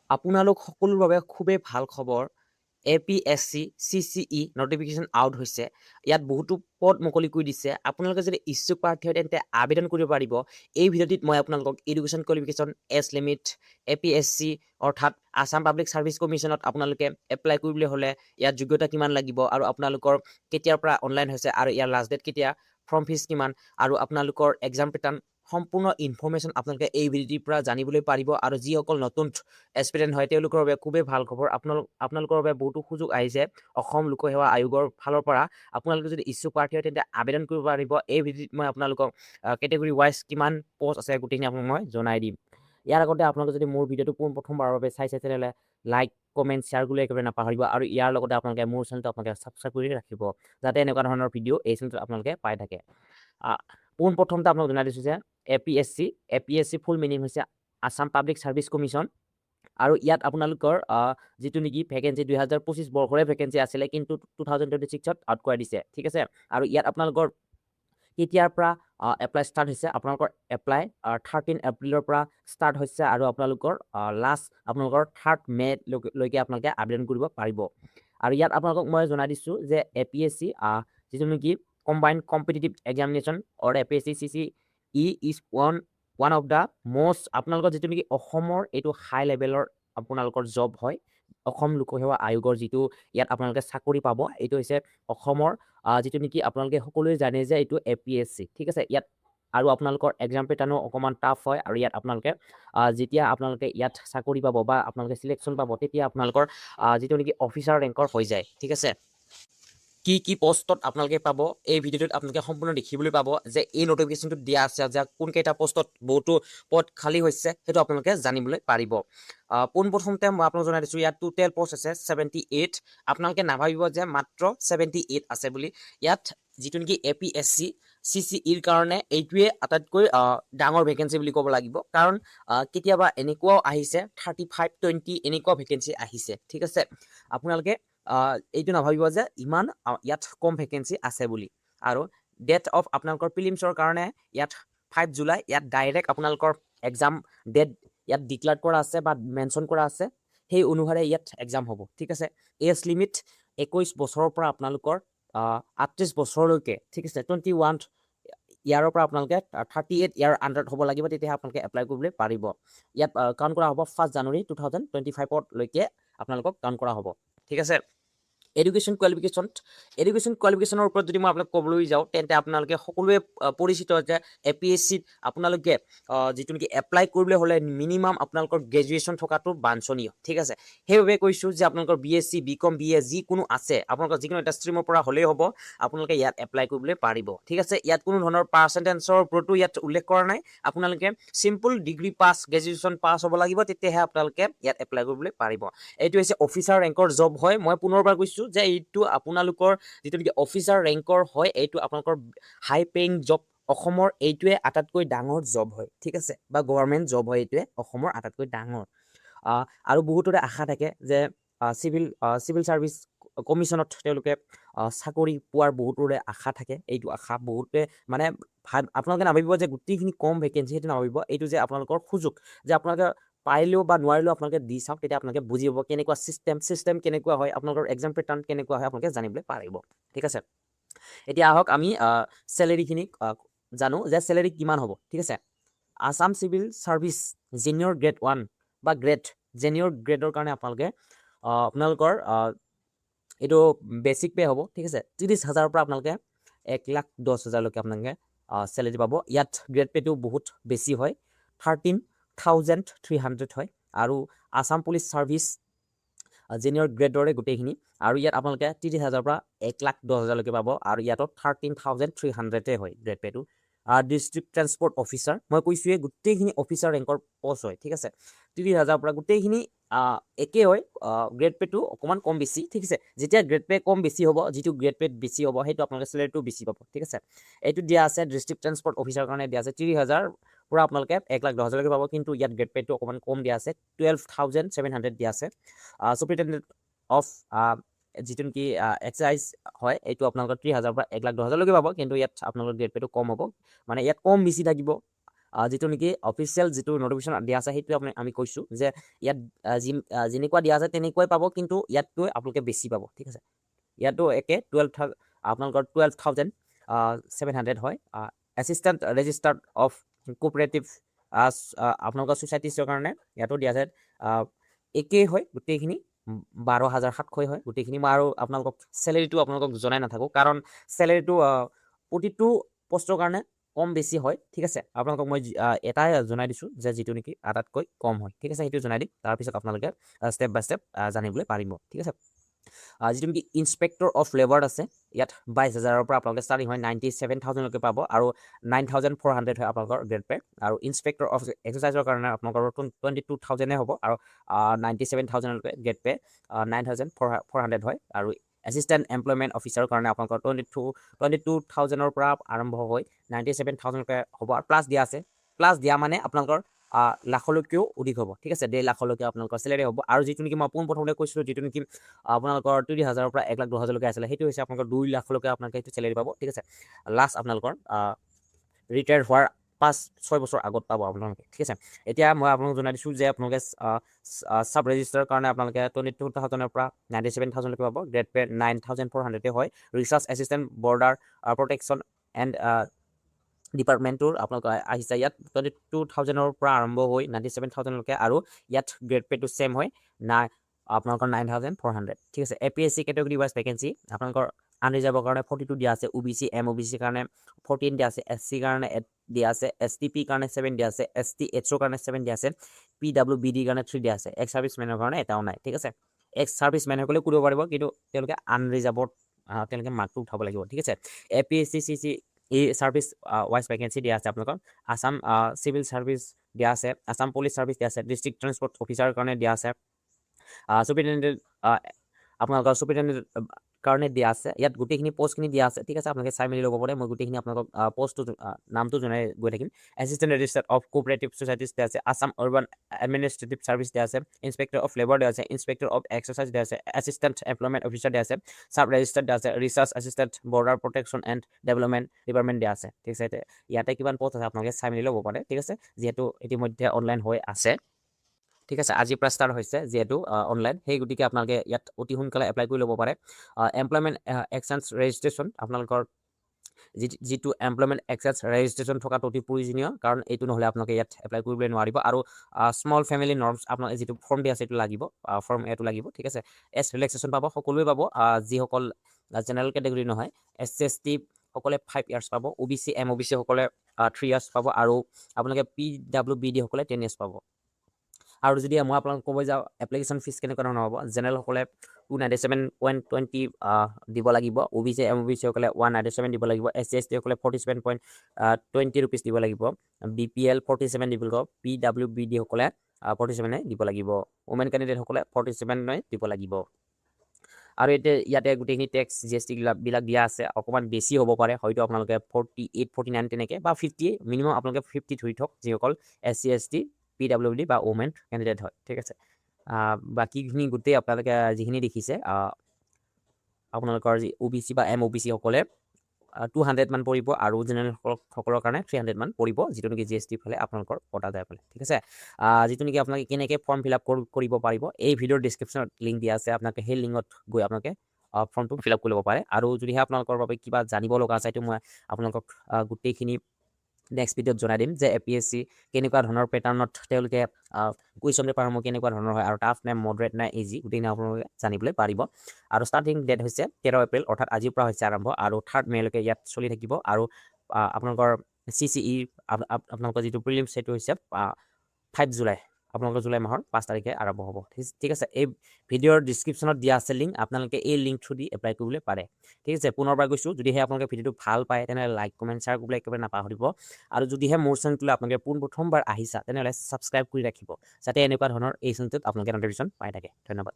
আপোনালোক সকলোৰ বাবে খুবেই ভাল খবৰ। APSC CCE নটিফিকেশ্যন আউট হৈছে। ইয়াত বহুতো পদ মুকলি কৰি দিছে। আপোনালোকে যদি ইচ্ছুক প্ৰাৰ্থী হয় তেন্তে আবেদন কৰিব পাৰিব। এই ভিডিঅ'টিত মই আপোনালোকক education qualification age limit APSC অৰ্থাৎ আছাম পাব্লিক ছাৰ্ভিচ কমিশ্যনত আপোনালোকে এপ্লাই কৰিবলৈ হ'লে ইয়াত যোগ্যতা কিমান লাগিব আৰু আপোনালোকৰ কেতিয়াৰ পৰা অনলাইন হৈছে আৰু ইয়াৰ লাষ্ট ডেট কেতিয়া, ফৰ্ম ফিজ কিমান আৰু আপোনালোকৰ এক্সাম পেটাৰ্ণ সম্পূৰ্ণ ইনফৰমেশ্যন আপোনালোকে এই ভিডিঅ'টিৰ পৰা জানিবলৈ পাৰিব। আৰু যিসকল নতুন এছপিৰেণ্ট হয় তেওঁলোকৰ বাবে খুবেই ভাল খবৰ। আপোনালোকৰ বাবে বহুতো সুযোগ আহিছে অসম লোকসেৱা আয়োগৰ ফালৰ পৰা। আপোনালোকে যদি ইচ্ছুক প্ৰাৰ্থী হয় তেন্তে আবেদন কৰিব পাৰিব। এই ভিডিঅ'ত মই আপোনালোকক কেটেগৰী ৱাইজ কিমান পষ্ট আছে গোটেইখিনি আপোনাক মই জনাই দিম। ইয়াৰ আগতে আপোনালোকে যদি মোৰ ভিডিঅ'টো প্ৰথমবাৰৰ বাবে চাইছে তেনেহ'লে লাইক কমেণ্ট শ্বেয়াৰ কৰিবলৈ একেবাৰে নাপাহৰিব আৰু ইয়াৰ লগতে আপোনালোকে মোৰ চেনেলটো আপোনালোকে ছাবস্ক্ৰাইব কৰি ৰাখিব যাতে এনেকুৱা ধৰণৰ ভিডিঅ' এই চেনেলটোত আপোনালোকে পাই থাকে। পোনপ্ৰথমতে আপোনাক জনাই দিছোঁ যে APSC ফুল মিনিং হৈছে আছাম পাব্লিক ছাৰ্ভিচ কমিশ্যন। আৰু ইয়াত আপোনালোকৰ যিটো নেকি ভেকেঞ্চি 2025 বৰ্ষৰে ভেকেঞ্চি আছিলে কিন্তু 2026ত আউট কৰাই দিছে, ঠিক আছে। আৰু ইয়াত আপোনালোকৰ কেতিয়াৰ পৰা এপ্লাই ষ্টাৰ্ট হৈছে, আপোনালোকৰ এপ্লাই 13 এপ্ৰিলৰ পৰা ষ্টাৰ্ট হৈছে আৰু আপোনালোকৰ লাষ্ট আপোনালোকৰ 3 মে লৈকে আপোনালোকে আবেদন কৰিব পাৰিব। আৰু ইয়াত আপোনালোকক মই জনাই দিছোঁ যে APSC যিটো নেকি combined competitive examination or APSC CCE is one of the most আপোনালোকৰ যিটো নেকি অসমৰ এইটো হাই লেভেলৰ আপোনালোকৰ জব হয়। অসম লোকসেৱা আয়োগৰ যিটো ইয়াত আপোনালোকে চাকৰি পাব এইটো হৈছে অসমৰ যিটো নেকি আপোনালোকে সকলোৱে জানে যে এইটো APSC, ঠিক আছে। ইয়াত আৰু আপোনালোকৰ এক্সাম পেটাৰ্ণো অকণমান টাফ হয় আৰু ইয়াত আপোনালোকে যেতিয়া আপোনালোকে ইয়াত চাকৰি পাব বা আপোনালোকে চিলেকশ্যন পাব তেতিয়া আপোনালোকৰ যিটো নেকি অফিচাৰ ৰেংকৰ হৈ যায়, ঠিক আছে। কি পোষ্টত আপোনালোকে পাব এই ভিডিঅ'টোত আপোনালোকে সম্পূৰ্ণ দেখিবলৈ পাব যে এই নটিফিকেশ্যনটো দিয়া আছে যে কোনকেইটা পোষ্টত বহুতো পদ খালী হৈছে সেইটো আপোনালোকে জানিবলৈ পাৰিব। পোনপ্ৰথমতে মই আপোনাক জনাই দিছোঁ ইয়াত টোটেল পোষ্ট আছে 78। আপোনালোকে নাভাবিব যে মাত্ৰ 78 আছে বুলি। ইয়াত যিটো নেকি APSC CCEৰ কাৰণে এইটোৱে আটাইতকৈ ডাঙৰ ভেকেঞ্চি বুলি ক'ব লাগিব। কাৰণ কেতিয়াবা এনেকুৱাও আহিছে 35-20 এনেকুৱা ভেকেঞ্চি আহিছে, ঠিক আছে। আপোনালোকে এইটো নাভাবিব যে ইমান ইয়াত কম ভেকেঞ্চি আছে বুলি। আৰু ডেট অফ আপোনালোকৰ প্ৰিলিমছৰ কাৰণে ইয়াত 5 জুলাই ইয়াত ডাইৰেক্ট আপোনালোকৰ এক্সাম ডেট ইয়াত ডিক্লেয়াৰ কৰা আছে বা মেনশ্যন কৰা আছে, সেই অনুসাৰে ইয়াত এক্সাম হ'ব, ঠিক আছে। এজ লিমিট 21 বছৰৰ পৰা আপোনালোকৰ 38 বছৰলৈকে, ঠিক আছে। 21 ইয়াৰৰ পৰা আপোনালোকে 38 ইয়াৰ আণ্ডাৰত হ'ব লাগিব, তেতিয়াহে আপোনালোকে এপ্লাই কৰিবলৈ পাৰিব। ইয়াত কাউণ্ট কৰা হ'ব 1 জানুৱাৰী 2025 লৈকে আপোনালোকক কাউণ্ট কৰা হ'ব, ঠিক আছে। এডুকেশ্যন কোৱালিফিকেশ্যনৰ ওপৰত যদি মই আপোনাক ক'বলৈ যাওঁ তেন্তে আপোনালোকে সকলোৱে পৰিচিত যে APSCত আপোনালোকে যিটো নেকি এপ্লাই কৰিবলৈ হ'লে মিনিমাম আপোনালোকৰ গ্ৰেজুৱেশ্যন থকাটো বাঞ্ছনীয়, ঠিক আছে। সেইবাবে কৈছোঁ যে আপোনালোকৰ BSc BCom BA যিকোনো আছে আপোনালোকৰ যিকোনো এটা ষ্ট্ৰীমৰ পৰা হ'লেই হ'ব, আপোনালোকে ইয়াত এপ্লাই কৰিবলৈ পাৰিব, ঠিক আছে। ইয়াত কোনো ধৰণৰ পাৰ্চেণ্টেজৰ ওপৰতো ইয়াত উল্লেখ কৰা নাই। আপোনালোকে simple degree pass graduation pass হ'ব লাগিব, তেতিয়াহে আপোনালোকে ইয়াত এপ্লাই কৰিবলৈ পাৰিব। এইটো হৈছে অফিচাৰ ৰেংকৰ জব হয়। মই পুনৰবাৰ কৈছোঁ যে এইটো আপোনালোকৰ যিটো নেকি অফিচাৰ ৰেংকৰ হয়, এইটো আপোনালোকৰ হাই পেইং জব। অসমৰ এইটোৱে আটাইতকৈ ডাঙৰ জব হয়, ঠিক আছে, বা গভৰ্ণমেণ্ট জব হয়। এইটোৱে অসমৰ আটাইতকৈ ডাঙৰ। আৰু বহুতৰে আশা থাকে যে চিভিল ছাৰ্ভিচ কমিশ্যনত তেওঁলোকে চাকৰি পোৱাৰ বহুতৰে আশা থাকে। এইটো আশা বহুতে মানে আপোনালোকে নাভাবিব যে গোটেইখিনি কম ভেকেঞ্চি, সেইটো নাভাবিব। এইটো যে আপোনালোকৰ সুযোগ যে আপোনালোকে পাৰিলেও বা নোৱাৰিলেও আপোনালোকে দি চাওক, তেতিয়া আপোনালোকে বুজি পাব কেনেকুৱা চিষ্টেম কেনেকুৱা হয়, আপোনালোকৰ এক্সাম পেটাৰ্ণ কেনেকুৱা হয় আপোনালোকে জানিবলৈ পাৰিব, ঠিক আছে। এতিয়া আহক আমি চেলেৰিখিনি জানো যে চেলেৰি কিমান হ'ব, ঠিক আছে। আছাম চিভিল ছাৰ্ভিচ জেনিয়ৰ গ্ৰেড 1 বা জেনিয়ৰ গ্ৰেডৰ কাৰণে আপোনালোকৰ এইটো বেচিক পে' হ'ব, ঠিক আছে। 30,000ৰ পৰা আপোনালোকে 1,10,000লৈকে আপোনালোকে চেলেৰি পাব। ইয়াত গ্ৰেড পে'টো বহুত বেছি হয়, 13,300 হয়। আৰু আছাম পুলিচ ছাৰ্ভিচ জেনিয়ৰ গ্ৰেডৰে গোটেইখিনি। আৰু ইয়াত আপোনালোকে 30,000ৰ পৰা 1,10,000লৈকে পাব আৰু ইয়াতো 13,300 হয় গ্ৰেড পে'টো। ডিষ্ট্ৰিক্ট ট্ৰেন্সপৰ্ট অফিচাৰ মই কৈছোঁৱে গোটেইখিনি অফিচাৰ ৰেংকৰ পষ্ট হয়, ঠিক আছে। 30,000ৰ পৰা গোটেইখিনি একে হয়, গ্ৰেড পে'টো অকণমান কম বেছি, ঠিক আছে। যেতিয়া গ্ৰেড পে' কম বেছি হ'ব, যিটো গ্ৰেড পে'ত বেছি হ'ব সেইটো আপোনালোকে চেলেৰিটো বেছি পাব, ঠিক আছে। এইটো দিয়া আছে ডিষ্ট্ৰিক্ট ট্ৰেন্সপৰ্ট অফিচাৰৰ কাৰণে দিয়া আছে 30,000 পৰা আপোনালোকে 1,10,000লৈকে পাব, কিন্তু ইয়াত গ্ৰেড পে'টো অকণমান কম দিয়া আছে, 12,700 দিয়া আছে। চুপাৰিনটেণ্ডেণ্ট অফ যিটো নেকি এক্সাইজ হয়, এইটো আপোনালোকৰ 30,000ৰ পৰা 1,10,000লৈকে পাব, কিন্তু ইয়াত আপোনালোকৰ গ্ৰেড পে'টো কম হ'ব, মানে ইয়াত কম বেছি থাকিব। যিটো নেকি অফিচিয়েল যিটো নটিফিকেশ্যন দিয়া আছে সেইটো আমি কৈছোঁ যে ইয়াত যেনেকুৱা দিয়া আছে তেনেকুৱাই পাব, কিন্তু ইয়াতকৈ আপোনালোকে বেছি পাব, ঠিক আছে। ইয়াতো একে 12,000 আপোনালোকৰ 12,700 হয়। এছিষ্টেণ্ট ৰেজিষ্টাৰ্ড অফ কোঅপাৰেটিভ আপোনালোকৰ ছ'চাইটিছৰ কাৰণে ইয়াতো দিয়া আছে একেই হয় গোটেইখিনি 12,700 হয় গোটেইখিনি। মই আৰু আপোনালোকক চেলেৰিটো আপোনালোকক জনাই নাথাকোঁ, কাৰণ চেলেৰিটো প্ৰতিটো পষ্টৰ কাৰণে কম বেছি হয়, ঠিক আছে। আপোনালোকক মই এটাই জনাই দিছোঁ যে যিটো নেকি আটাইতকৈ কম হয়, ঠিক আছে। সেইটো জনাই দিম, তাৰপিছত আপোনালোকে ষ্টেপ বাই ষ্টেপ জানিবলৈ পাৰিব, ঠিক আছে। যিটো নেকি ইনস্পেক্টৰ অফ লেবাৰ আছে, ইয়াত 22,000ৰ পৰা আপোনালোকে ষ্টাৰ্টিং হয় 97,000লৈকে পাব, আৰু 9,400 হয় আপোনালোকৰ গ্ৰেড পে। আৰু ইনস্পেক্টৰ অফ এক্সাৰচাইজৰ কাৰণে আপোনালোকৰ 22,000 হ'ব, আৰু 97,000লৈকে গ্ৰেড পে 9,400 হয়। আৰু এছিষ্টেণ্ট এমপ্লয়মেণ্ট অফিচাৰৰ কাৰণে আপোনালোকৰ 22,000ৰ পৰা আৰম্ভ হৈ 97,000লৈকে হ'ব, আৰু প্লাছ দিয়া আছে। প্লাছ দিয়া মানে আপোনালোকৰ লাখলৈকেও অধিক হ'ব, ঠিক আছে। 1.5 লাখলৈকে আপোনালোকৰ চেলেৰি হ'ব। আৰু যিটো নেকি মই পোনপ্ৰথমতে কৈছিলোঁ, যিটো নেকি আপোনালোকৰ 30,000ৰ পৰা 1,10,000লৈকে আছিলে, সেইটো হৈছে আপোনালোকৰ 2 লাখলৈকে আপোনালোকে সেইটো চেলেৰি পাব, ঠিক আছে। লাষ্ট আপোনালোকৰ ৰিটায়াৰ হোৱাৰ 5-6 বছৰ আগত পাব আপোনালোকে, ঠিক আছে। এতিয়া মই আপোনালোকক জনাই দিছোঁ যে আপোনালোকে চাব ৰেজিষ্টাৰৰ কাৰণে আপোনালোকে 22,000ৰ পৰা 97,000লৈকে পাব, গ্ৰেড পে 9,400 হয়। Research assistant border protection and ডিপাৰ্টমেণ্টটোৰ আপোনালোকৰ আহিছে ইয়াত 22,000ৰ পৰা আৰম্ভ হৈ 97,000লৈকে, আৰু ইয়াত গ্ৰেড পেটো ছেম হয় আপোনালোকৰ 9,400, ঠিক আছে। APSC কেটেগৰী ৱাইজ ভেকেঞ্চি আপোনালোকৰ আনৰিজাৰ্ভৰ কাৰণে 42 দিয়া আছে, OBC MOBC কাৰণে 14 দিয়া আছে, SC কাৰণে 8 দিয়া আছে, STP কাৰণে 7 দিয়া আছে, STHO কাৰণে 7 দিয়া আছে, PWBD কাৰণে 3 দিয়া আছে। এক্স ছাৰ্ভিচমেনৰ কাৰণে এটাও নাই, ঠিক আছে। এক্স ছাৰ্ভিচমেনসকলে কৰিব পাৰিব, কিন্তু তেওঁলোকে আনৰিজাৰ্ভত তেওঁলোকে মাৰ্কটো উঠাব লাগিব, ঠিক আছে। APSC CCE service wise vacancy দিয়া আছে আপোনালোকৰ। আছাম চিভিল ছাৰ্ভিচ দিয়া আছে, আছাম পুলিচ ছাৰ্ভিচ দিয়া আছে, ডিষ্ট্ৰিক্ট ট্ৰান্সপৰ্ট অফিচাৰৰ কাৰণে দিয়া আছে, চুপাৰিনটেণ্ডেণ্ট আপোনালোকৰ চুপাৰিনটেণ্ডেণ্ট কাৰণে দিয়া আছে। ইয়াত গোটেইখিনি পষ্টখিনি দিয়া আছে, ঠিক আছে। আপোনালোকে চাই মেলি ল'ব পাৰে, মই গোটেইখিনি আপোনালোকক পষ্টটো নামটো জনাই গৈ থাকিম। এছিষ্টেণ্ট ৰেজিষ্টাৰ অফ কোঅপাৰেটিভ ছ'চাইটিছ দিয়া আছে, আছাম আৰ্বান এডমিনিষ্ট্ৰেটিভ ছাৰ্ভিচ দিয়া আছে, ইনস্পেক্টৰ অফ লেবাৰ দিয়া আছে, ইনস্পেক্টৰ অফ এক্সাৰচাইজ দিয়া আছে, এছিষ্টেণ্ট এমপ্লয়মেণ্ট অফিচাৰ দিয়া আছে, চাব ৰেজিষ্টাৰ দিয়া আছে, research assistant border protection and development department দিয়া আছে, ঠিক আছে। ইয়াতে কিমান পষ্ট আছে আপোনালোকে চাই মেলি ল'ব পাৰে, ঠিক আছে, যিহেতু ইতিমধ্যে অনলাইন হৈ আছে, ঠিক আছে। আজিৰ পৰা ষ্টাৰ্ট হৈছে যিহেতু অনলাইন, সেই গতিকে আপোনালোকে ইয়াত অতি সোনকালে এপ্লাই কৰি ল'ব পাৰে। এমপ্লয়মেণ্ট এক্সচেঞ্জ ৰেজিষ্ট্ৰেশ্যন আপোনালোকৰ যিটো এমপ্লয়মেণ্ট এক্সচেঞ্জ ৰেজিষ্ট্ৰেশ্যন থকাটো অতি প্ৰয়োজনীয়, কাৰণ এইটো নহ'লে আপোনালোকে ইয়াত এপ্লাই কৰিবলৈ নোৱাৰিব। আৰু স্মল ফেমিলি নৰ্মছ আপোনালোকে যিটো ফৰ্ম দিয়া আছে এইটো লাগিব, ফৰ্ম এইটো লাগিব, ঠিক আছে। এজ ৰিলেক্সেশ্যন পাব, সকলোৱে পাব, যিসকল জেনেৰেল কেটেগৰী নহয়। SC ST সকলে 5 ইয়াৰ্ছ পাব, OBC MOBC সকলে 3 ইয়াৰ্ছ পাব, আৰু আপোনালোকে PWBD সকলে 10 ইয়াৰ্ছ পাব। আৰু যদি মই আপোনালোকক ক'ব যাওঁ এপ্লিকেশ্যন ফিজ কেনেকুৱা ধৰণৰ হ'ব, জেনেৰেলসকলে 297.20 দিব লাগিব, OBC MOBC সকলে 197 দিব লাগিব, SC ST সকলে 47.20 ৰুপিজ দিব লাগিব, BPL 47 দিব লাগিব, PWBD সকলে 47 দিব লাগিব, ওমেন কেণ্ডিডেট সকলে 47 দিব লাগিব। আৰু ইয়াতে গোটেইখিনি টেক্স GST বিলাক দিয়া আছে, অকণমান বেছি হ'ব পাৰে, হয়তো আপোনালোকে 48, 49 তেনেকৈ, বা 50 মিনিমাম আপোনালোকে 50 ধৰি থওক, যিসকল SC ST PWBD বা ওমেন কেণ্ডিডেট হয়, ঠিক আছে। বাকীখিনি গোটেই আপোনালোকে যিখিনি দেখিছে আপোনালোকৰ যি OBC বা MOBC সকলে 200 মান পৰিব, আৰু জেনেৰেল সকলৰ কাৰণে 300 মান পৰিব, যিটো নেকি GST ফালে আপোনালোকৰ কটা যায় ফালে, ঠিক আছে। যিটো নেকি আপোনালোকে কেনেকৈ ফৰ্ম ফিল আপ কৰিব পাৰিব, এই ভিডিঅ'ৰ ডিছক্ৰিপশ্যনত লিংক দিয়া আছে, আপোনালোকে সেই লিংকত গৈ আপোনালোকে ফৰ্মটো ফিল আপ কৰি ল'ব পাৰে। আৰু যদিহে আপোনালোকৰ বাবে কিবা জানিব লগা আছে, এইটো মই আপোনালোকক গোটেইখিনি নেক্সট ভিডিঅ'ত জনাই দিম, যে APSC কেনেকুৱা ধৰণৰ পেটাৰ্ণত তেওঁলোকে কুৱেশ্যন পেপাৰসমূহ কেনেকুৱা ধৰণৰ হয়, আৰু টাফ নে মডাৰেট নে ইজি, গোটেইখিনি আপোনালোকে জানিবলৈ পাৰিব। আৰু ষ্টাৰ্টিং ডেট হৈছে 13 এপ্ৰিল, অৰ্থাৎ আজিৰ পৰা হৈছে আৰম্ভ, আৰু 3 মে'লৈকে ইয়াত চলি থাকিব। আৰু আপোনালোকৰ CCE আপোনালোকৰ যিটো প্ৰিলিমছ সেইটো হৈছে 5 জুলাই, আপোনালোকৰ জুলাই মাহৰ 5 তাৰিখে আৰম্ভ হ'ব, ঠিক আছে। এই ভিডিঅ'ৰ ডিছক্ৰিপশ্যনত দিয়া আছে লিংক, আপোনালোকে এই লিংক থ্ৰু দি এপ্লাই কৰিবলৈ পাৰে, ঠিক আছে। পুনৰবাৰ কৈছোঁ, যদিহে আপোনালোকে ভিডিঅ'টো ভাল পায় তেনেহ'লে লাইক কমেণ্ট শ্বেয়াৰ কৰিবলৈ একেবাৰে নাপাহৰিব। আৰু যদিহে মোৰ চেনেলটোলৈ আপোনালোকে পোনপ্ৰথমবাৰ আহিছা তেনেহ'লে ছাবস্ক্ৰাইব কৰি ৰাখিব, যাতে এনেকুৱা ধৰণৰ এই চেনেলটোত আপোনালোকে নটিফিকেশ্যন পাই থাকে। ধন্যবাদ।